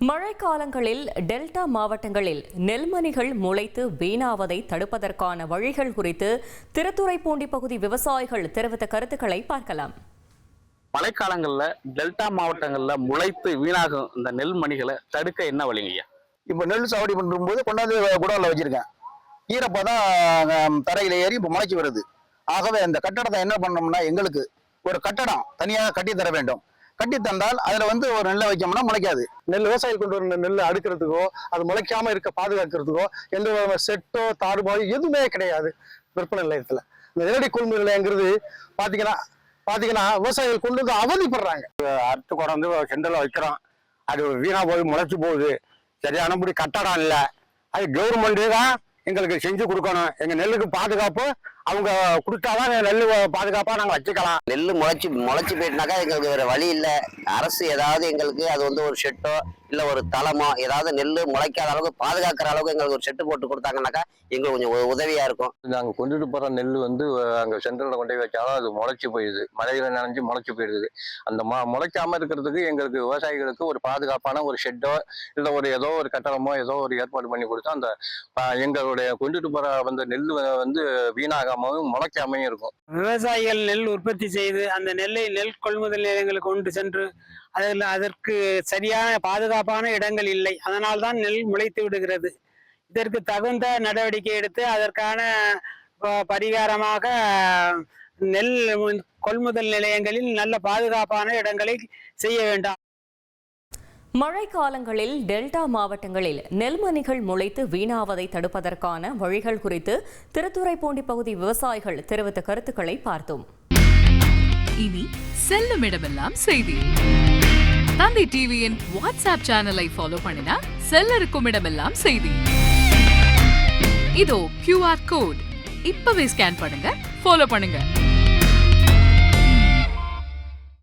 மழைக்காலங்களில் டெல்டா மாவட்டங்களில் நெல்மணிகள் முளைத்து வீணாவதை தடுப்பதற்கான வழிகள் குறித்து திருத்துறைப்பூண்டி பகுதி விவசாயிகள் தெரிவித்த கருத்துக்களை பார்க்கலாம். மழைக்காலங்களில் டெல்டா மாவட்டங்களில் முளைத்து வீணாகும் இந்த நெல்மணிகளை தடுக்க என்ன வழிங்க? இப்போ நெல் சாவடி பண்ணும்போது கொண்டாந்து குடோனில் வச்சிருக்கேன். ஈரப்பதான் தரையில ஏறி இப்போ முளைச்சி வருது. ஆகவே அந்த கட்டடத்தை என்ன பண்ணோம்னா, எங்களுக்கு ஒரு கட்டடம் தனியாக கட்டி தர வேண்டும். கட்டி தந்தால் அதுல ஒரு நெல்லை வைக்கோம்னா முளைக்காது. நெல் விவசாயிகள் கொண்டு வர நெல் அடுக்கிறதுக்கோ அது முளைக்காம இருக்க பாதுகாக்கிறதுக்கோ எந்த செட்டோ தாறுபாடு எதுவுமே கிடையாது. விற்பனை நிலையத்துல இந்த நேரடி கொள்முதல் நிலையங்கிறது பாத்தீங்கன்னா விவசாயிகள் கொண்டு வந்து அவதிப்படுறாங்க. அறுத்து கொண்டு செண்டல வைக்கிறோம், அது வீணா போய் முளைச்சு போகுது. சரியானபடி கட்டடம் இல்லை. அது கவர்மெண்டே தான் எங்களுக்கு செஞ்சு கொடுக்கணும். எங்க நெல்லுக்கு பாதுகாப்பு அவங்க கொடுத்தாதான் நெல் பாதுகாப்பா நாங்க வச்சுக்கலாம். நெல் முளைச்சு போயிட்டுனாக்கா எங்களுக்கு வேற வழி இல்லை. அரசு ஏதாவது எங்களுக்கு அது ஒரு ஷெட்டோ இல்ல ஒரு தளமோ ஏதாவது நெல் முளைக்காத அளவுக்கு பாதுகாக்கிற அளவுக்கு எங்களுக்கு ஒரு ஷெட்டு போட்டு கொடுத்தாங்கன்னாக்கா எங்களுக்கு கொஞ்சம் உதவியா இருக்கும். நாங்க கொண்டுட்டு போற நெல் அங்க சென்டர்ல கொண்டு போய் வச்சாலும் அது முளைச்சு போயிடுது, மழையில நனைஞ்சு முளைச்சு போயிடுது. அந்த முளைக்காம இருக்கிறதுக்கு எங்களுக்கு விவசாயிகளுக்கு ஒரு பாதுகாப்பான ஒரு ஷெட்டோ இல்ல ஏதோ ஒரு கட்டடமோ ஏதோ ஒரு ஏற்பாடு பண்ணி கொடுத்தா அந்த எங்களுடைய கொண்டுட்டு போற நெல் வீணாகாமவும் முளைக்காமையும் இருக்கும். விவசாயிகள் நெல் உற்பத்தி செய்து அந்த நெல் கொள்முதல் நிலையங்களுக்கு கொண்டு சென்று அதற்கு சரியான பாதுகாப்பான இடங்கள் இல்லை. அதனால்தான் நெல் முளைத்து விடுகிறது. இதற்கு தகுந்த நடவடிக்கை எடுத்து அதற்கான பரிகாரமாக நெல் கொள்முதல் நிலையங்களில் நல்ல பாதுகாப்பான இடங்களை செய்ய வேண்டாம். மழைக்காலங்களில் டெல்டா மாவட்டங்களில் நெல்மணிகள் முளைத்து வீணாவதை தடுப்பதற்கான வழிகள் குறித்து திருத்துறைப்பூண்டி பகுதி விவசாயிகள் தெரிவித்த கருத்துக்களை பார்த்தோம். இனி செல்லும் இடமெல்லாம் செய்தி. தந்தி டிவியின் வாட்ஸ்அப் சேனலை ஃபாலோ பண்ணினா செல்ல இருக்கும் இடமெல்லாம் செய்தி. இதோ QR கோட் இப்பவே ஸ்கேன் பண்ணுங்க, ஃபாலோ பண்ணுங்க.